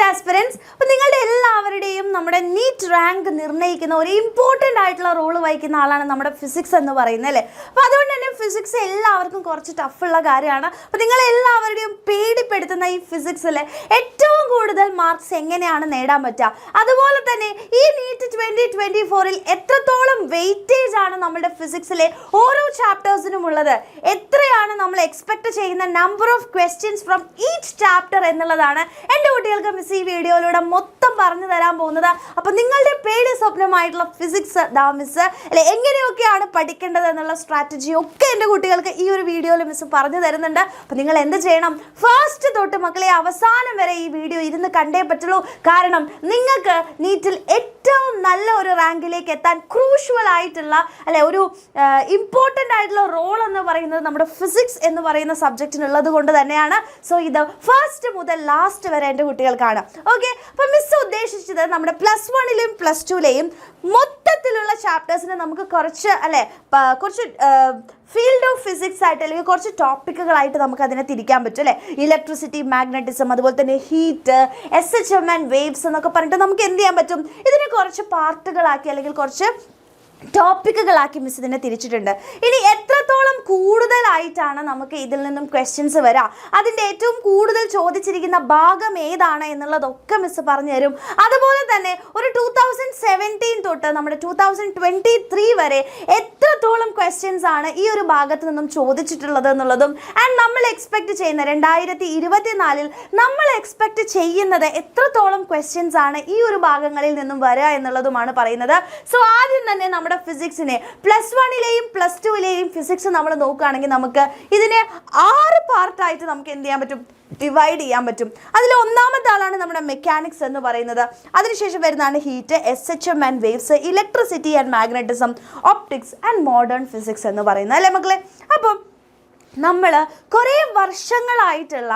Aspirants, അപ്പോൾ നിങ്ങളുടെ എല്ലാവരുടെയും നമ്മുടെ നീറ്റ് റാങ്ക് നിർണ്ണയിക്കുന്ന ഒരു ഇമ്പോർട്ടൻ്റ് ആയിട്ടുള്ള റോള് വഹിക്കുന്ന ആളാണ് നമ്മുടെ ഫിസിക്സ് എന്ന് പറയുന്നത് അല്ലേ. അപ്പോൾ അതുകൊണ്ട് തന്നെ ഫിസിക്സ് എല്ലാവർക്കും കുറച്ച് ടഫുള്ള കാര്യമാണ്. അപ്പോൾ നിങ്ങളെല്ലാവരുടെയും പേടിപ്പെടുത്തുന്ന ഈ ഫിസിക്സിൽ ഏറ്റവും കൂടുതൽ മാർക്സ് എങ്ങനെയാണ് നേടാൻ പറ്റുക, അതുപോലെ തന്നെ ഈ നീറ്റ് 2024 എത്രത്തോളം വെയിറ്റേജ് ആണ് നമ്മുടെ ഫിസിക്സിലെ ഓരോ ചാപ്റ്റേഴ്സിനും ഉള്ളത്, എത്രയാണ് നമ്മൾ എക്സ്പെക്ട് ചെയ്യുന്ന number of questions from each chapter എന്നുള്ളതാണ് എൻ്റെ കുട്ടികൾക്ക് മിസ് ഈ വീഡിയോയിലൂടെ മൊത്തം പറഞ്ഞു തരാൻ പോകുന്നത്. അപ്പോൾ നിങ്ങളുടെ പേടി സ്വപ്നമായിട്ടുള്ള ഫിസിക്സ് മിസ് അല്ലെ എങ്ങനെയൊക്കെയാണ് പഠിക്കേണ്ടത് എന്നുള്ള സ്ട്രാറ്റജി ഒക്കെ എൻ്റെ കുട്ടികൾക്ക് ഈ ഒരു വീഡിയോയിൽ മിസ് പറഞ്ഞു തരുന്നുണ്ട്. അപ്പോൾ നിങ്ങൾ എന്ത് ചെയ്യണം, ഫസ്റ്റ് തൊട്ട് മക്കളെ അവസാനം വരെ ഈ വീഡിയോ ഇരുന്ന് കണ്ടേ പറ്റുള്ളൂ. കാരണം നിങ്ങൾക്ക് നീറ്റിൽ ഏറ്റവും നല്ല ഒരു റാങ്കിലേക്ക് എത്താൻ ക്രൂഷ്യൽ ആയിട്ടുള്ള അല്ലെ ഒരു ഇമ്പോർട്ടൻ്റ് ആയിട്ടുള്ള റോൾ എന്ന് പറയുന്നത് നമ്മുടെ ഫിസിക്സ് എന്ന് പറയുന്ന സബ്ജക്റ്റിനുള്ളത് കൊണ്ട് തന്നെയാണ്. സോ ഇത് ഫസ്റ്റ് മുതൽ ലാസ്റ്റ് വരെ എൻ്റെ കുട്ടികൾക്കാണ്. ഓക്കെ, അപ്പോൾ മിസ് ഉദ്ദേശിച്ചത് നമ്മുടെ +1ലെയും +2ലെയും മൊത്തത്തിലുള്ള ചാപ്റ്റേഴ്സിനെ നമുക്ക് കുറച്ച് ഫീൽഡ് ഓഫ് ഫിസിക്സ് ആയിട്ട് അല്ലെങ്കിൽ കുറച്ച് ടോപ്പിക്കുകളായിട്ട് നമുക്ക് അതിനെ തിരിക്കാൻ പറ്റും അല്ലേ. ഇലക്ട്രിസിറ്റി, മാഗ്നറ്റിസം, അതുപോലെ തന്നെ ഹീറ്റ്, SHM ആൻഡ് വേവ്സ് എന്നൊക്കെ പറഞ്ഞിട്ട് നമുക്ക് എന്ത് ചെയ്യാൻ പറ്റും, ഇതിനെ കുറച്ച് പാർട്ടുകളാക്കി അല്ലെങ്കിൽ കുറച്ച് ടോപ്പിക്കുകളാക്കി മിസ് ഇതിനെ തിരിച്ചിട്ടുണ്ട്. ഇനി എത്രത്തോളം കൂടുതലായിട്ടാണ് നമുക്ക് ഇതിൽ നിന്നും ക്വസ്റ്റ്യൻസ് വരിക, അതിൻ്റെ ഏറ്റവും കൂടുതൽ ചോദിച്ചിരിക്കുന്ന ഭാഗം ഏതാണ് എന്നുള്ളതൊക്കെ മിസ് പറഞ്ഞു തരും. അതുപോലെ തന്നെ ഒരു 2017 തൊട്ട് നമ്മുടെ 2023 വരെ എത്രത്തോളം ക്വസ്റ്റ്യൻസ് ആണ് ഈ ഒരു ഭാഗത്ത് നിന്നും ചോദിച്ചിട്ടുള്ളത് എന്നുള്ളതും ആൻഡ് നമ്മൾ എക്സ്പെക്ട് ചെയ്യുന്ന 2024 നമ്മൾ എക്സ്പെക്ട് ചെയ്യുന്നത് എത്രത്തോളം ക്വസ്റ്റ്യൻസ് ആണ് ഈ ഒരു ഭാഗങ്ങളിൽ നിന്നും വരിക എന്നുള്ളതുമാണ് പറയുന്നത്. സോ ആദ്യം തന്നെ നമ്മുടെ ഫിസിക്സിനെ +1ലെയും +2ലെയും ഫിസിക്സ് നമ്മൾ നോക്കുകയാണെങ്കിൽ നമുക്ക് ഇതിനെ 6 പാർട്ടായിട്ട് നമുക്ക് എന്ത് ചെയ്യാൻ പറ്റും, ഡിവൈഡ് ചെയ്യാൻ പറ്റും. അതിൽ ഒന്നാമത്തെ ആളാണ് നമ്മുടെ മെക്കാനിക്സ് എന്ന് പറയുന്നത്. അതിനുശേഷം വരുന്നതാണ് heat, SHM and waves, electricity and magnetism, optics and modern physics എന്ന് പറയുന്നത് അല്ലേ മക്കളെ. അപ്പം നമ്മൾ കുറേ വർഷങ്ങളായിട്ടുള്ള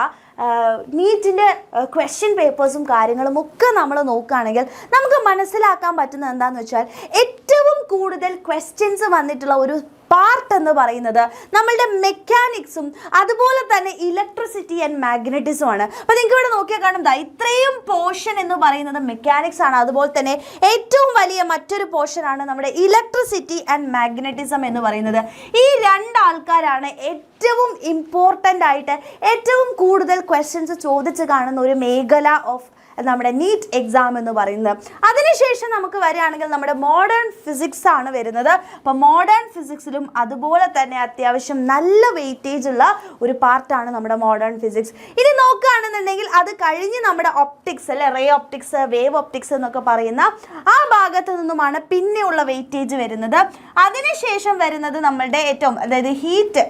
നീറ്റിൻ്റെ ക്വസ്റ്റ്യൻ പേപ്പേഴ്സും കാര്യങ്ങളും ഒക്കെ നമ്മൾ നോക്കുകയാണെങ്കിൽ നമുക്ക് മനസ്സിലാക്കാൻ പറ്റുന്നത് എന്താണെന്ന് വെച്ചാൽ ഏറ്റവും കൂടുതൽ ക്വസ്റ്റ്യൻസ് വന്നിട്ടുള്ള ഒരു പാർട്ട് എന്ന് പറയുന്നത് നമ്മളുടെ മെക്കാനിക്സും അതുപോലെ തന്നെ ഇലക്ട്രിസിറ്റി ആൻഡ് മാഗ്നറ്റിസം ആണ്. അപ്പോൾ നിങ്ങൾക്ക് ഇവിടെ നോക്കിയാൽ കാണും ഇത്രയും പോർഷൻ എന്ന് പറയുന്നത് മെക്കാനിക്സ് ആണ്. അതുപോലെ തന്നെ ഏറ്റവും വലിയ മറ്റൊരു പോർഷനാണ് നമ്മുടെ ഇലക്ട്രിസിറ്റി ആൻഡ് മാഗ്നറ്റിസം എന്ന് പറയുന്നത്. ഈ രണ്ടാൾക്കാരാണ് ഏറ്റവും ഇമ്പോർട്ടൻ്റ് ആയിട്ട് ഏറ്റവും കൂടുതൽ ക്വസ്റ്റ്യൻസ് ചോദിച്ച് കാണുന്ന ഒരു മേഖല ഓഫ് നമ്മുടെ നീറ്റ് എക്സാം എന്ന് പറയുന്നത്. അതിനുശേഷം നമുക്ക് വരികയാണെങ്കിൽ നമ്മുടെ മോഡേൺ ഫിസിക്സ് ആണ് വരുന്നത്. അപ്പോൾ മോഡേൺ ഫിസിക്സിലും അതുപോലെ തന്നെ അത്യാവശ്യം നല്ല വെയിറ്റേജ് ഉള്ള ഒരു പാർട്ടാണ് നമ്മുടെ മോഡേൺ ഫിസിക്സ്. ഇനി നോക്കുകയാണെന്നുണ്ടെങ്കിൽ അത് കഴിഞ്ഞ് നമ്മുടെ ഒപ്റ്റിക്സ് അല്ലെ, റേ ഒപ്റ്റിക്സ്, വേവ് ഒപ്റ്റിക്സ് എന്നൊക്കെ പറയുന്ന ആ ഭാഗത്ത് നിന്നുമാണ് പിന്നെയുള്ള വെയിറ്റേജ് വരുന്നത്. അതിനുശേഷം വരുന്നത് നമ്മളുടെ ഏറ്റവും അതായത് ഹീറ്റ്,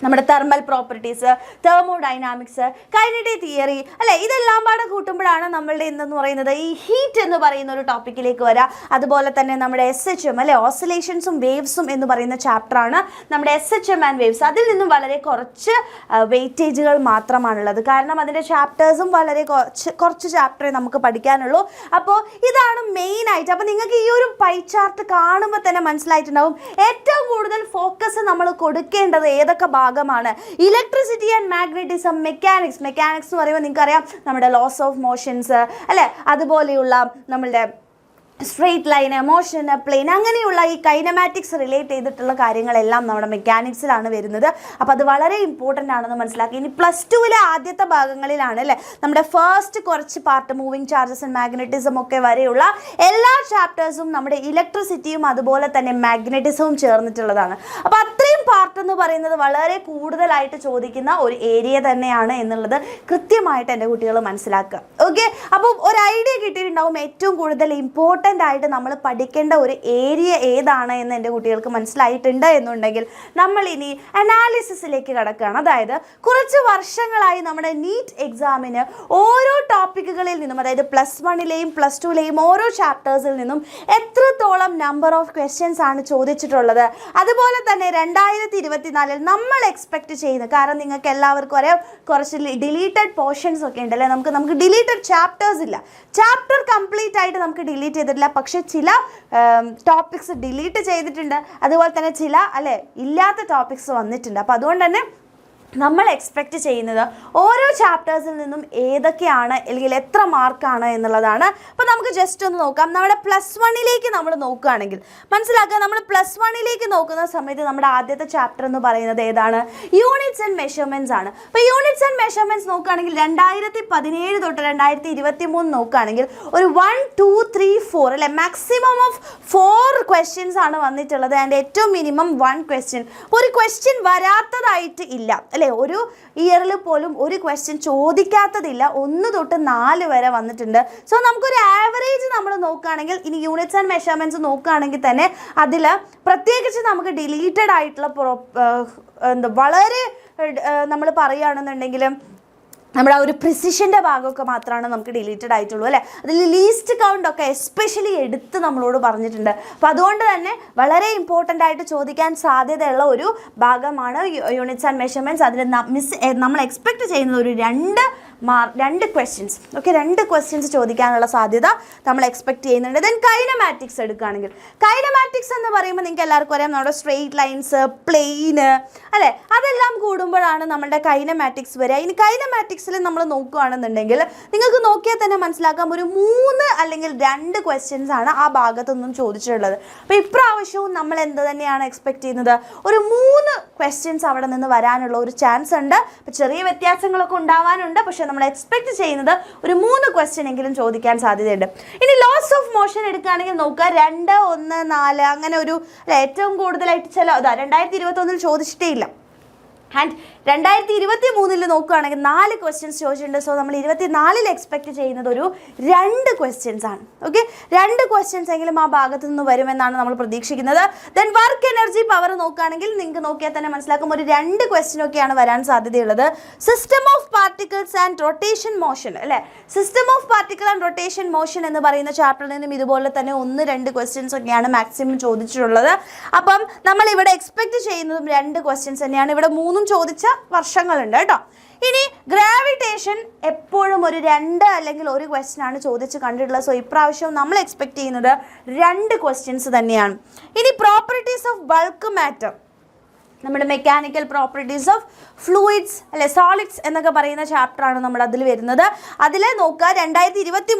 നമ്മുടെ thermal properties, thermodynamics, kinetic theory അല്ലേ, ഇതെല്ലാം പാടെ കൂട്ടുമ്പോഴാണ് നമ്മളുടെ എന്തെന്ന് പറയുന്നത് ഈ ഹീറ്റ് എന്ന് പറയുന്ന ഒരു ടോപ്പിക്കിലേക്ക് വരിക. അതുപോലെ തന്നെ നമ്മുടെ SHM അല്ലെ, ഓസിലേഷൻസും വേവ്സും എന്ന് പറയുന്ന ചാപ്റ്ററാണ് നമ്മുടെ SHM ആൻഡ് വേവ്സ്. അതിൽ നിന്നും വളരെ കുറച്ച് വെയിറ്റേജുകൾ മാത്രമാണുള്ളത്. കാരണം അതിൻ്റെ ചാപ്റ്റേഴ്സും വളരെ കുറച്ച് ചാപ്റ്ററേ നമുക്ക് പഠിക്കാനുള്ളൂ. അപ്പോൾ ഇതാണ് മെയിൻ ആയിട്ട്. അപ്പോൾ നിങ്ങൾക്ക് ഈ ഒരു പൈ ചാർട്ട് കാണുമ്പോൾ തന്നെ മനസ്സിലായിട്ടുണ്ടാവും ഏറ്റവും കൂടുതൽ ഫോക്കസ് നമ്മൾ കൊടുക്കേണ്ടത് ഏതൊക്കെ ഭാഗമാണ്. ഇലക്ട്രിസിറ്റി ആൻഡ് മാഗ്നറ്റിസം, മെക്കാനിക്സ് എന്ന് പറയുമ്പോൾ നിങ്ങൾക്കറിയാം നമ്മുടെ ലോസ് ഓഫ് മോഷൻസ് അല്ലെ, അതുപോലെയുള്ള നമ്മളുടെ സ്ട്രെയിറ്റ് ലൈന്, മോഷൻ, പ്ലെയിൻ, അങ്ങനെയുള്ള ഈ കൈനമാറ്റിക്സ് റിലേറ്റ് ചെയ്തിട്ടുള്ള കാര്യങ്ങളെല്ലാം നമ്മുടെ മെക്കാനിക്സിലാണ് വരുന്നത്. അപ്പോൾ അത് വളരെ ഇമ്പോർട്ടൻ്റ് ആണെന്ന് മനസ്സിലാക്കി. ഇനി +2ലെ ആദ്യത്തെ ഭാഗങ്ങളിലാണ് അല്ലേ നമ്മുടെ ഫസ്റ്റ് കുറച്ച് part moving charges and magnetism ഒക്കെ വരെയുള്ള എല്ലാ ചാപ്റ്റേഴ്സും നമ്മുടെ ഇലക്ട്രിസിറ്റിയും അതുപോലെ തന്നെ മാഗ്നറ്റിസവും ചേർന്നിട്ടുള്ളതാണ്. അപ്പോൾ അത്രയും പാർട്ട് എന്ന് പറയുന്നത് വളരെ കൂടുതലായിട്ട് ചോദിക്കുന്ന ഒരു ഏരിയ തന്നെയാണ് എന്നുള്ളത് കൃത്യമായിട്ട് എൻ്റെ കുട്ടികൾ മനസ്സിലാക്കുക. ഓക്കെ, അപ്പോൾ ഒരു ഐഡിയ കിട്ടിയിട്ടുണ്ടാവും ഏറ്റവും കൂടുതൽ ഇമ്പോർട്ടൻ്റ് ആയിട്ട് നമ്മൾ പഠിക്കേണ്ട ഒരു ഏരിയ ഏതാണ് എന്ന് എൻ്റെ കുട്ടികൾക്ക് മനസ്സിലായിട്ടുണ്ട് എന്നുണ്ടെങ്കിൽ നമ്മൾ ഇനി അനാലിസിസിലേക്ക് കടക്കുകയാണ്. അതായത് കുറച്ച് വർഷങ്ങളായി നമ്മുടെ നീറ്റ് എക്സാമിന് ഓരോ ടോപ്പിക്കുകളിൽ നിന്നും അതായത് +1ലെയും +2ലെയും ഓരോ ചാപ്റ്റേഴ്സിൽ നിന്നും എത്രത്തോളം നമ്പർ ഓഫ് ക്വസ്റ്റ്യൻസ് ആണ് ചോദിച്ചിട്ടുള്ളത്, അതുപോലെ തന്നെ 2024 നമ്മൾ എക്സ്പെക്ട് ചെയ്യുന്നത്, കാരണം നിങ്ങൾക്ക് എല്ലാവർക്കും അറിയാം കുറച്ച് ഡിലീറ്റഡ് പോർഷൻസ് ഒക്കെ ഉണ്ടല്ലേ, നമുക്ക് ഡിലീറ്റഡ് ചാപ്റ്റേഴ്സ് ഇല്ല, ചാപ്റ്റർ കംപ്ലീറ്റ് ആയിട്ട് നമുക്ക് ഡിലീറ്റ് ചെയ്തിട്ടില്ല, പക്ഷെ ചില ടോപ്പിക്സ് ഡിലീറ്റ് ചെയ്തിട്ടുണ്ട്, അതുപോലെ തന്നെ ചില ഇല്ലാത്ത ടോപ്പിക്സ് വന്നിട്ടുണ്ട്. അപ്പോൾ അതുകൊണ്ട് തന്നെ നമ്മൾ എക്സ്പെക്റ്റ് ചെയ്യുന്നത് ഓരോ ചാപ്റ്റേഴ്സിൽ നിന്നും ഏതൊക്കെയാണ് അല്ലെങ്കിൽ എത്ര മാർക്കാണ് എന്നുള്ളതാണ്. അപ്പോൾ നമുക്ക് ജസ്റ്റ് ഒന്ന് നോക്കാം. നമ്മുടെ +1 നമ്മൾ നോക്കുകയാണെങ്കിൽ മനസ്സിലാക്കുക, നമ്മൾ +1 നോക്കുന്ന സമയത്ത് നമ്മുടെ ആദ്യത്തെ ചാപ്റ്റർ എന്ന് പറയുന്നത് ഏതാണ്? യൂണിറ്റ്സ് ആൻഡ് മെഷർമെൻറ്റ്സ് ആണ്. അപ്പോൾ യൂണിറ്റ്സ് ആൻഡ് മെഷർമെൻറ്റ്സ് നോക്കുകയാണെങ്കിൽ 2017 തൊട്ട് 2023 നോക്കുകയാണെങ്കിൽ ഒരു 1, 2, 3, 4 അല്ലെ മാക്സിമം ഓഫ് 4 ക്വസ്റ്റ്യൻസ് ആണ് വന്നിട്ടുള്ളത്. ആൻഡ് ഏറ്റവും മിനിമം 1 ക്വസ്റ്റ്യൻ. ഒരു ക്വസ്റ്റ്യൻ വരാത്തതായിട്ട് ഇല്ല അല്ലേ? ഒരു ഇയറിൽ പോലും ഒരു ക്വസ്റ്റ്യൻ ചോദിക്കാത്തതില്ല. 1 തൊട്ട് 4 വരെ വന്നിട്ടുണ്ട്. സോ നമുക്കൊരു ആവറേജ് നമ്മൾ നോക്കുകയാണെങ്കിൽ ഇനി യൂണിറ്റ്സ് ആൻഡ് മെഷർമെൻറ്റ്സ് നോക്കുകയാണെങ്കിൽ തന്നെ അതിൽ പ്രത്യേകിച്ച് നമുക്ക് ഡിലീറ്റഡ് ആയിട്ടുള്ള വളരെ നമ്മൾ പറയുകയാണെന്നുണ്ടെങ്കിൽ നമ്മുടെ ആ ഒരു പ്രിസിഷൻ്റെ ഭാഗമൊക്കെ മാത്രമാണ് നമുക്ക് ഡിലീറ്റഡ് ആയിട്ടുള്ളൂ അല്ലേ? അതിൽ ലീസ്റ്റ് കൗണ്ട് ഒക്കെ എസ്പെഷ്യലി എടുത്ത് നമ്മളോട് പറഞ്ഞിട്ടുണ്ട്. അപ്പോൾ അതുകൊണ്ട് തന്നെ വളരെ ഇമ്പോർട്ടൻ്റ് ആയിട്ട് ചോദിക്കാൻ സാധ്യതയുള്ള ഒരു ഭാഗമാണ് യൂണിറ്റ്സ് ആൻഡ് മെഷർമെൻറ്റ്സ്. അതിൽ നമ്മൾ എക്സ്പെക്റ്റ് ചെയ്യുന്നത് ഒരു 2 ക്വസ്റ്റ്യൻസ്. ഓക്കെ, 2 ക്വസ്റ്റ്യൻസ് ചോദിക്കാനുള്ള സാധ്യത നമ്മൾ എക്സ്പെക്ട് ചെയ്യുന്നുണ്ട്. ദെൻ കൈനമാറ്റിക്സ് എടുക്കുകയാണെങ്കിൽ കൈനമാറ്റിക്സ് എന്ന് പറയുമ്പോൾ നിങ്ങൾക്ക് എല്ലാവർക്കും അറിയാം, നമ്മുടെ സ്ട്രെയിറ്റ് ലൈൻസ്, പ്ലെയിന് അല്ലേ, അതെല്ലാം കൂടുമ്പോഴാണ് നമ്മുടെ കൈനമാറ്റിക്സ് വരിക. ഇനി കൈനമാറ്റിക്സിൽ നമ്മൾ നോക്കുകയാണെന്നുണ്ടെങ്കിൽ നിങ്ങൾക്ക് നോക്കിയാൽ തന്നെ മനസ്സിലാക്കാം ഒരു 3 അല്ലെങ്കിൽ 2 ക്വസ്റ്റ്യൻസ് ആണ് ആ ഭാഗത്തൊന്നും ചോദിച്ചിട്ടുള്ളത്. അപ്പോൾ ഇപ്രാവശ്യവും നമ്മൾ എന്ത് തന്നെയാണ് എക്സ്പെക്ട് ചെയ്യുന്നത്? ഒരു 3 ക്വസ്റ്റ്യൻസ് അവിടെ നിന്ന് വരാനുള്ള ഒരു ചാൻസ് ഉണ്ട്. അപ്പോൾ ചെറിയ വ്യത്യാസങ്ങളൊക്കെ ഉണ്ടാവാനുണ്ട്, പക്ഷേ നമ്മൾ എക്സ്പെക്ട് ചെയ്യുന്നത് ഒരു 3 ക്വസ്റ്റ്യൻ എങ്കിലും ചോദിക്കാൻ സാധ്യതയുണ്ട്. ഇനി ലോസ് ഓഫ് മോഷൻ എടുക്കുകയാണെങ്കിൽ നോക്കുക 2, 1, 4 അങ്ങനെ ഒരു ഏറ്റവും കൂടുതലായിട്ട് 2021 ചോദിച്ചിട്ടേ ഇല്ല. ആൻഡ് 2023 നോക്കുകയാണെങ്കിൽ 4 ക്വസ്റ്റ്യൻസ് ചോദിച്ചിട്ടുണ്ട്. സോ നമ്മൾ 24 എക്സ്പെക്ട് ചെയ്യുന്നത് ഒരു 2 ക്വസ്റ്റ്യൻസ് ആണ്. ഓക്കെ, 2 ക്വസ്റ്റ്യൻസ് എങ്കിലും ആ ഭാഗത്ത് നിന്ന് വരുമെന്നാണ് നമ്മൾ പ്രതീക്ഷിക്കുന്നത്. ദെൻ വർക്ക് എനർജി പവർ നോക്കുകയാണെങ്കിൽ നിങ്ങൾക്ക് നോക്കിയാൽ തന്നെ മനസ്സിലാക്കും ഒരു 2 ക്വസ്റ്റ്യൻ ഒക്കെയാണ് വരാൻ സാധ്യതയുള്ളത്. System of particles and rotation motion അല്ലേ, system of particle and rotation motion എന്ന് പറയുന്ന ചാപ്റ്ററിൽ നിന്നും ഇതുപോലെ തന്നെ 1-2 ക്വസ്റ്റ്യൻസ് ഒക്കെയാണ് മാക്സിമം ചോദിച്ചിട്ടുള്ളത്. അപ്പം നമ്മൾ ഇവിടെ എക്സ്പെക്ട് ചെയ്യുന്നതും 2 ക്വസ്റ്റ്യൻസ് തന്നെയാണ്. ഇവിടെ 3 ചോദിച്ച വർഷങ്ങളുണ്ട് കേട്ടോ. ഇനി ഗ്രാവിറ്റേഷൻ എപ്പോഴും ഒരു 2 അല്ലെങ്കിൽ 1 ക്വസ്റ്റ്യൻ ആണ് ചോദിച്ച് കണ്ടിട്ടുള്ളത്. സോ ഇപ്രാവശ്യം നമ്മൾ എക്സ്പെക്ട് ചെയ്യുന്നത് 2 ക്വസ്റ്റ്യൻസ് തന്നെയാണ്. ഇനി പ്രോപ്പർട്ടീസ് ഓഫ് ബൾക്ക് മാറ്റർ, നമ്മുടെ മെക്കാനിക്കൽ പ്രോപ്പർട്ടീസ് ഓഫ് ഫ്ലൂയിഡ്സ് അല്ലെ, സോളിഡ്സ് എന്നൊക്കെ പറയുന്ന ചാപ്റ്ററാണ് നമ്മൾ അതിൽ വരുന്നത്. അതിൽ നോക്കുക 2023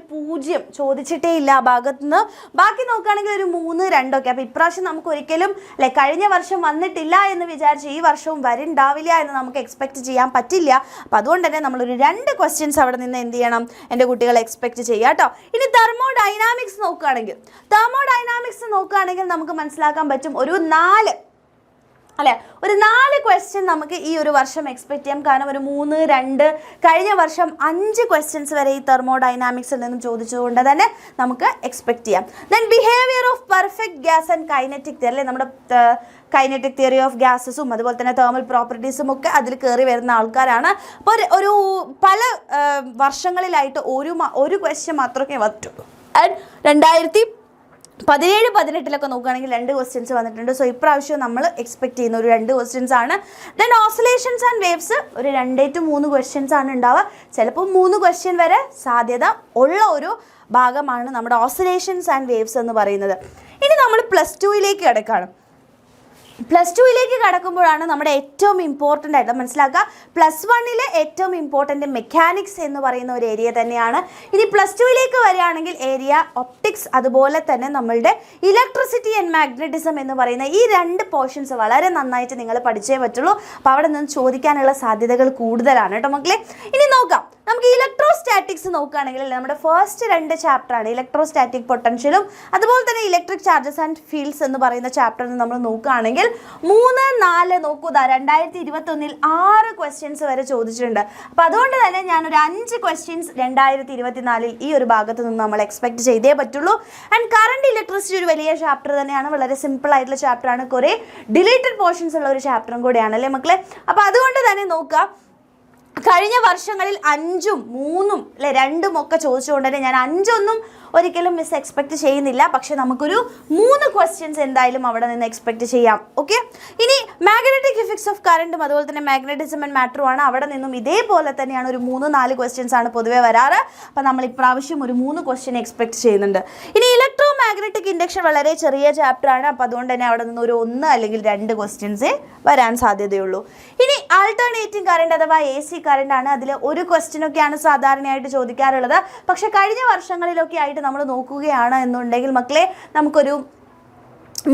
0 ചോദിച്ചിട്ടേ ഇല്ല ആ ഭാഗത്തുനിന്ന്. ബാക്കി നോക്കുകയാണെങ്കിൽ ഒരു 3, 2 ഒക്കെ. അപ്പോൾ ഇപ്രാവശ്യം നമുക്ക് ഒരിക്കലും അല്ലെ കഴിഞ്ഞ വർഷം വന്നിട്ടില്ല എന്ന് വിചാരിച്ച് ഈ വർഷവും വരുന്നുണ്ടാവില്ല എന്ന് നമുക്ക് എക്സ്പെക്ട് ചെയ്യാൻ പറ്റില്ല. അപ്പോൾ അതുകൊണ്ട് തന്നെ നമ്മളൊരു 2 ക്വസ്റ്റ്യൻസ് അവിടെ നിന്ന് എന്ത് ചെയ്യണം, എൻ്റെ കുട്ടികൾ എക്സ്പെക്ട് ചെയ്യുക കേട്ടോ. ഇനി തെർമോഡൈനാമിക്സ് നോക്കുകയാണെങ്കിൽ നമുക്ക് മനസ്സിലാക്കാൻ പറ്റും ഒരു 4 അല്ലേ, ഒരു 4 ക്വസ്റ്റ്യൻ നമുക്ക് ഈ ഒരു വർഷം എക്സ്പെക്ട് ചെയ്യാം. കാരണം ഒരു 3, 2 കഴിഞ്ഞ വർഷം 5 ക്വസ്റ്റ്യൻസ് വരെ ഈ തെർമോഡൈനാമിക്സിൽ നിന്നും ചോദിച്ചതുകൊണ്ട് തന്നെ നമുക്ക് എക്സ്പെക്ട് ചെയ്യാം. Then behaviour of perfect gas and kinetic theory അല്ലേ, നമ്മുടെ കൈനറ്റിക് തിയറി ഓഫ് ഗ്യാസസും അതുപോലെ തന്നെ തെർമൽ പ്രോപ്പർട്ടീസും ഒക്കെ അതിൽ കയറി വരുന്ന ആൾക്കാരാണ്. അപ്പോൾ ഒരു പല വർഷങ്ങളിലായിട്ട് ഒരു ക്വസ്റ്റ്യൻ മാത്രമേ വന്നിട്ടുള്ളൂ. ആൻഡ് 2017-18 നോക്കുകയാണെങ്കിൽ 2 ക്വസ്റ്റ്യൻസ് വന്നിട്ടുണ്ട്. സോ ഇപ്രാവശ്യം നമ്മൾ എക്സ്പെക്ട് ചെയ്യുന്ന ഒരു 2 ക്വസ്റ്റ്യൻസ് ആണ്. ദെൻ ഓസിലേഷൻസ് ആൻഡ് വേവ്സ് ഒരു 2 to 3 ക്വസ്റ്റ്യൻസ് ആണ് ഉണ്ടാവുക. ചിലപ്പോൾ 3 ക്വസ്റ്റ്യൻ വരെ സാധ്യത ഉള്ള ഒരു ഭാഗമാണ് നമ്മുടെ ഓസിലേഷൻസ് ആൻഡ് വേവ്സ് എന്ന് പറയുന്നത്. ഇനി നമ്മൾ +2 കിടക്കുകയാണ്. +2 കടക്കുമ്പോഴാണ് നമ്മുടെ ഏറ്റവും ഇമ്പോർട്ടൻ്റ് ആയിട്ട് മനസ്സിലാക്കുക. +1 ഏറ്റവും ഇമ്പോർട്ടൻ്റ് മെക്കാനിക്സ് എന്ന് പറയുന്ന ഒരു ഏരിയ തന്നെയാണ്. ഇനി +2 വരികയാണെങ്കിൽ ഏരിയ ഒപ്റ്റിക്സ്, അതുപോലെ തന്നെ നമ്മളുടെ ഇലക്ട്രിസിറ്റി ആൻഡ് മാഗ്നറ്റിസം എന്ന് പറയുന്ന ഈ 2 പോർഷൻസ് വളരെ നന്നായിട്ട് നിങ്ങൾ പഠിച്ചേ പറ്റുള്ളൂ. അപ്പോൾ അവിടെ നിന്ന് ചോദിക്കാനുള്ള സാധ്യതകൾ കൂടുതലാണ് കേട്ടോ മക്കളെ. ഇനി നോക്കാം, നമുക്ക് ഇലക്ട്രോസ്റ്റാറ്റിക്സ് നോക്കുകയാണെങ്കിൽ നമ്മുടെ ഫസ്റ്റ് 2 ചാപ്റ്ററാണ് ഇലക്ട്രോസ്റ്റാറ്റിക് പൊട്ടൻഷ്യലും അതുപോലെ തന്നെ ഇലക്ട്രിക് ചാർജസ് ആൻഡ് ഫീൽഡ്സ് എന്ന് പറയുന്ന ചാപ്റ്ററിൽ നമ്മൾ നോക്കുകയാണെങ്കിൽ 3, 4 നോക്കൂ, 2021 6 ക്വസ്റ്റ്യൻസ് വരെ ചോദിച്ചിട്ടുണ്ട്. അപ്പോൾ അതുകൊണ്ട് തന്നെ ഞാനൊരു 5 ക്വസ്റ്റ്യൻസ് 2024 ഈ ഒരു ഭാഗത്ത് നിന്ന് നമ്മൾ എക്സ്പെക്ട് ചെയ്തേ പറ്റുള്ളൂ. ആൻഡ് കറണ്ട് ഇലക്ട്രിസിറ്റി ഒരു വലിയ ചാപ്റ്റർ തന്നെയാണ്, വളരെ സിമ്പിൾ ആയിട്ടുള്ള ചാപ്റ്ററാണ്, കുറേ ഡിലീറ്റഡ് പോർഷൻസ് ഉള്ള ഒരു ചാപ്റ്ററും കൂടെയാണ് അല്ലേ മക്കളെ. അപ്പോൾ അതുകൊണ്ട് തന്നെ നോക്കുക, കഴിഞ്ഞ വർഷങ്ങളിൽ 5ഉം 3ഉം അല്ലെ 2ഉം ഒക്കെ ചോദിച്ചുകൊണ്ട് തന്നെ ഞാൻ 5ഒന്നും ഒരിക്കലും മിസ് എക്സ്പെക്ട് ചെയ്യുന്നില്ല. പക്ഷെ നമുക്കൊരു 3 ക്വസ്റ്റ്യൻസ് എന്തായാലും അവിടെ നിന്ന് എക്സ്പെക്ട് ചെയ്യാം. ഓക്കെ, ഇനി മാഗ്നറ്റിക് ഇഫക്ട്സ് ഓഫ് കറണ്ടും അതുപോലെ തന്നെ മാഗ്നറ്റിസം ആൻഡ് മാറ്ററും ആണ്. അവിടെ നിന്നും ഇതേപോലെ തന്നെയാണ് ഒരു 3-4 ക്വസ്റ്റ്യൻസ് ആണ് പൊതുവെ വരാറ്. അപ്പം നമ്മൾ ഇപ്രാവശ്യം ഒരു 3 ക്വസ്റ്റ്യൻ എക്സ്പെക്ട് ചെയ്യുന്നുണ്ട്. ഇനി ഇലക്ട്രോ മാഗ്നറ്റിക് ഇൻഡക്ഷൻ വളരെ ചെറിയ ചാപ്റ്ററാണ്. അപ്പോൾ അതുകൊണ്ട് തന്നെ അവിടെ നിന്ന് ഒരു 1 അല്ലെങ്കിൽ 2 ക്വസ്റ്റ്യൻസേ വരാൻ സാധ്യതയുള്ളൂ. ഇനി ആൾട്ടർനേറ്റിംഗ് കറണ്ട് അഥവാ AC കറണ്ട് ആണ്. അതിൽ ഒരു ക്വസ്റ്റ്യനൊക്കെയാണ് സാധാരണയായിട്ട് ചോദിക്കാറുള്ളത്. പക്ഷെ കഴിഞ്ഞ വർഷങ്ങളിലൊക്കെ ആയിട്ട് നമ്മൾ നോക്കുകയാണ് എന്നുണ്ടെങ്കിൽ മക്കളെ നമുക്കൊരു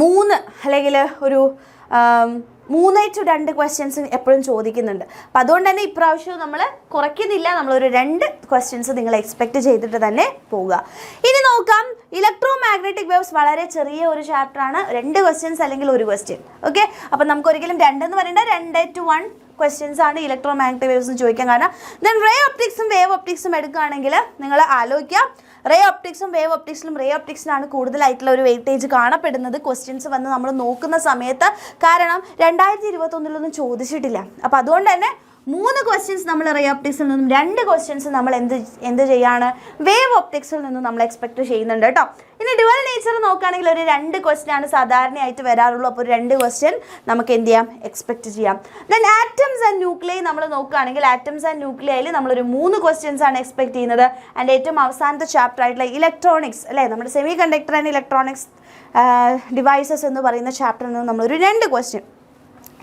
3 അല്ലെങ്കിൽ ഒരു 3 to 2 ക്വസ്റ്റ്യൻസ് എപ്പോഴും ചോദിക്കുന്നുണ്ട്. അപ്പോൾ അതുകൊണ്ട് തന്നെ ഇപ്രാവശ്യം നമ്മൾ കുറയ്ക്കുന്നില്ല, നമ്മളൊരു 2 ക്വസ്റ്റ്യൻസ് നിങ്ങൾ എക്സ്പെക്റ്റ് ചെയ്തിട്ട് തന്നെ പോവുക. ഇനി നോക്കാം, ഇലക്ട്രോ മാഗ്നറ്റിക് വേവ്സ് വളരെ ചെറിയ ഒരു ചാപ്റ്ററാണ്. 2 ക്വസ്റ്റ്യൻസ് അല്ലെങ്കിൽ 1 ക്വസ്റ്റ്യൻ. ഓക്കെ, അപ്പോൾ നമുക്കൊരിക്കലും 2 എന്ന് പറയേണ്ട 2 to 1 ക്വസ്റ്റ്യൻസ് ആണ് ഇലക്ട്രോ മാഗ്നറ്റിക് വേവ്സ് ചോദിക്കാൻ കാരണം. ദെൻ റേ ഒപ്റ്റിക്സും വേവ് ഒപ്റ്റിക്സും എടുക്കുകയാണെങ്കിൽ നിങ്ങൾ ആലോചിക്കുക, റേ ഒപ്റ്റിക്സും വേവ് ഒപ്റ്റിക്സിലും റേ ഒപ്റ്റിക്സിനാണ് കൂടുതലായിട്ടുള്ള ഒരു വെയിറ്റേജ് കാണപ്പെടുന്നത് ക്വസ്റ്റ്യൻസ് വന്ന് നമ്മൾ നോക്കുന്ന സമയത്ത്. കാരണം 2021 ചോദിച്ചിട്ടില്ല. അപ്പോൾ അതുകൊണ്ട് തന്നെ 3 ക്വസ്റ്റ്യൻസ് നമ്മൾ റേ ഒപ്റ്റിക്സിൽ നിന്നും 2 ക്വസ്റ്റ്യൻസ് നമ്മൾ എന്ത് ചെയ്യാണ് വേവ് ഒപ്റ്റിക്സിൽ നിന്നും നമ്മൾ എക്സ്പെക്ട് ചെയ്യുന്നുണ്ട് കേട്ടോ. ഇനി ഡ്യുവൽ നേച്ചർ നോക്കുകയാണെങ്കിൽ ഒരു 2 ക്വസ്റ്റ്യൻ ആണ് സാധാരണയായിട്ട് വരാറുള്ളൂ. അപ്പോൾ ഒരു 2 ക്വസ്റ്റ്യൻ നമുക്ക് എന്ത് ചെയ്യാം, എക്സ്പെക്ട് ചെയ്യാം. ദെൻ ആറ്റംസ് ആൻഡ് ന്യൂക്ലിയൈ നമ്മൾ നോക്കുകയാണെങ്കിൽ ആറ്റംസ് ആൻഡ് ന്യൂക്ലിയയിൽ നമ്മളൊരു 3 ക്വസ്റ്റ്യൻസ് ആണ് എക്സ്പെക്ട് ചെയ്യുന്നത്. ആൻഡ് ഏറ്റവും അവസാനത്തെ ചാപ്റ്റർ ആയിട്ടുള്ള ഇലക്ട്രോണിക്സ് അല്ലേ, നമ്മുടെ semi conductor and electronics devices എന്ന് പറയുന്ന ചാപ്റ്ററിൽ നിന്ന് നമ്മളൊരു 2 ക്വസ്റ്റ്യൻ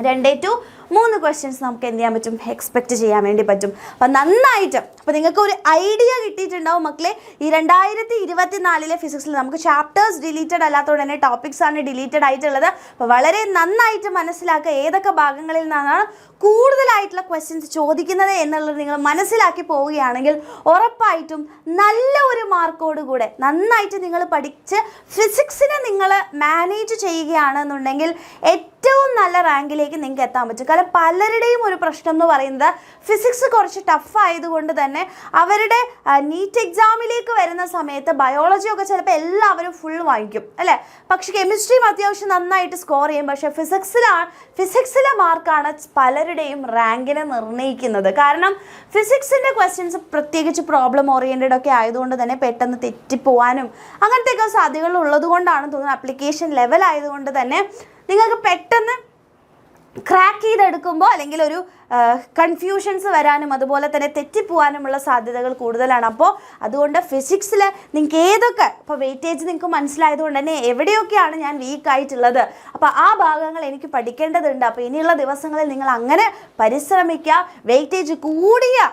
2 to 3 ക്വസ്റ്റ്യൻസ് നമുക്ക് എന്ത് ചെയ്യാൻ പറ്റും, എക്സ്പെക്റ്റ് ചെയ്യാൻ വേണ്ടി പറ്റും. അപ്പം നന്നായിട്ട് അപ്പോൾ നിങ്ങൾക്ക് ഒരു ഐഡിയ കിട്ടിയിട്ടുണ്ടാവും മക്കളെ. ഈ 2024 ഫിസിക്സിൽ നമുക്ക് ചാപ്റ്റേഴ്സ് ഡിലീറ്റഡ് അല്ലാത്തതുകൊണ്ട് തന്നെ ടോപ്പിക്സ് ആണ് ഡിലീറ്റഡ് ആയിട്ടുള്ളത്. അപ്പോൾ വളരെ നന്നായിട്ട് മനസ്സിലാക്കുക ഏതൊക്കെ ഭാഗങ്ങളിൽ നിന്നാണ് കൂടുതലായിട്ടുള്ള ക്വസ്റ്റ്യൻസ് ചോദിക്കുന്നത് എന്നുള്ളത് നിങ്ങൾ മനസ്സിലാക്കി പോവുകയാണെങ്കിൽ ഉറപ്പായിട്ടും നല്ല ഒരു മാർക്കോടുകൂടെ നന്നായിട്ട് നിങ്ങൾ പഠിച്ച് ഫിസിക്സിനെ നിങ്ങൾ മാനേജ് ചെയ്യുകയാണെന്നുണ്ടെങ്കിൽ ഏറ്റവും നല്ല റാങ്കിലേക്ക് നിങ്ങൾക്ക് എത്താൻ പറ്റും. കാരണം പലരുടെയും ഒരു പ്രശ്നം എന്ന് പറയുന്നത് ഫിസിക്സ് കുറച്ച് ടഫ് ആയതുകൊണ്ട് തന്നെ അവരുടെ നീറ്റ് എക്സാമിലേക്ക് വരുന്ന സമയത്ത് ബയോളജി ഒക്കെ ചിലപ്പോൾ എല്ലാവരും ഫുൾ വാങ്ങിക്കും അല്ലേ, പക്ഷെ കെമിസ്ട്രിയും അത്യാവശ്യം നന്നായിട്ട് സ്കോർ ചെയ്യും. പക്ഷേ ഫിസിക്സിലെ മാർക്കാണ് പലരുടെയും റാങ്കിനെ നിർണ്ണയിക്കുന്നത്. കാരണം ഫിസിക്സിൻ്റെ ക്വസ്റ്റ്യൻസ് പ്രത്യേകിച്ച് പ്രോബ്ലം ഓറിയൻറ്റഡ് ഒക്കെ ആയതുകൊണ്ട് തന്നെ പെട്ടെന്ന് തെറ്റിപ്പോവാനും അങ്ങനത്തെയൊക്കെ സാധ്യതകൾ ഉള്ളത് കൊണ്ടാണ് തോന്നുന്നത്. ആപ്ലിക്കേഷൻ ലെവൽ ആയതുകൊണ്ട് തന്നെ നിങ്ങൾക്ക് പെട്ടെന്ന് ക്രാക്ക് ചെയ്തെടുക്കുമ്പോൾ അല്ലെങ്കിൽ ഒരു കൺഫ്യൂഷൻസ് വരാനും അതുപോലെ തന്നെ തെറ്റിപ്പോവാനുമുള്ള സാധ്യതകൾ കൂടുതലാണ്. അപ്പോൾ അതുകൊണ്ട് ഫിസിക്സിൽ നിങ്ങൾക്ക് ഏതൊക്കെ ഇപ്പോൾ വെയിറ്റേജ് നിങ്ങൾക്ക് മനസ്സിലായതുകൊണ്ട് തന്നെ എവിടെയൊക്കെയാണ് ഞാൻ വീക്കായിട്ടുള്ളത്, അപ്പോൾ ആ ഭാഗങ്ങൾ എനിക്ക് പഠിക്കേണ്ടതുണ്ട്. അപ്പോൾ ഇനിയുള്ള ദിവസങ്ങളിൽ നിങ്ങൾ അങ്ങനെ പരിശ്രമിക്കുക. വെയിറ്റേജ് കൂടിയ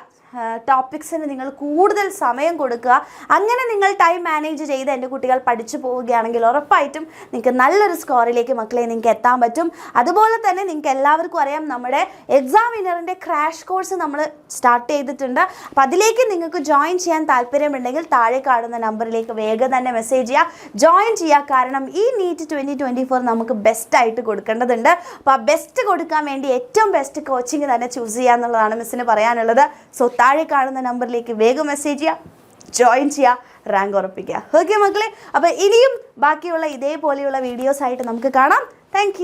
ടോപ്പിക്സിന് നിങ്ങൾ കൂടുതൽ സമയം കൊടുക്കുക. അങ്ങനെ നിങ്ങൾ ടൈം മാനേജ് ചെയ്ത് എൻ്റെ കുട്ടികൾ പഠിച്ചു പോവുകയാണെങ്കിൽ ഉറപ്പായിട്ടും നിങ്ങൾക്ക് നല്ലൊരു സ്കോറിലേക്ക് മക്കളെ നിങ്ങൾക്ക് എത്താൻ പറ്റും. അതുപോലെ തന്നെ നിങ്ങൾക്ക് എല്ലാവർക്കും അറിയാം നമ്മുടെ എക്സാം വിന്നറിൻ്റെ ക്രാഷ് കോഴ്സ് നമ്മൾ സ്റ്റാർട്ട് ചെയ്തിട്ടുണ്ട്. അപ്പോൾ അതിലേക്ക് നിങ്ങൾക്ക് ജോയിൻ ചെയ്യാൻ താല്പര്യമുണ്ടെങ്കിൽ താഴെ കാണുന്ന നമ്പറിലേക്ക് വേഗം തന്നെ മെസ്സേജ് ചെയ്യുക, ജോയിൻ ചെയ്യുക. കാരണം ഈ നീറ്റ് 2024 നമുക്ക് ബെസ്റ്റായിട്ട് കൊടുക്കേണ്ടതുണ്ട്. അപ്പോൾ ആ ബെസ്റ്റ് കൊടുക്കാൻ വേണ്ടി ഏറ്റവും ബെസ്റ്റ് കോച്ചിങ് തന്നെ ചൂസ് ചെയ്യുക എന്നുള്ളതാണ് മിസ്സിന് പറയാനുള്ളത്. സോ താഴെ കാണുന്ന നമ്പറിലേക്ക് വേഗം മെസ്സേജ് ചെയ്യുക, ജോയിൻ ചെയ്യുക, റാങ്ക് ഉറപ്പിക്കുക. ഓക്കെ മക്കളെ, അപ്പോൾ ഇനിയും ബാക്കിയുള്ള ഇതേപോലെയുള്ള വീഡിയോസ് ആയിട്ട് നമുക്ക് കാണാം. താങ്ക്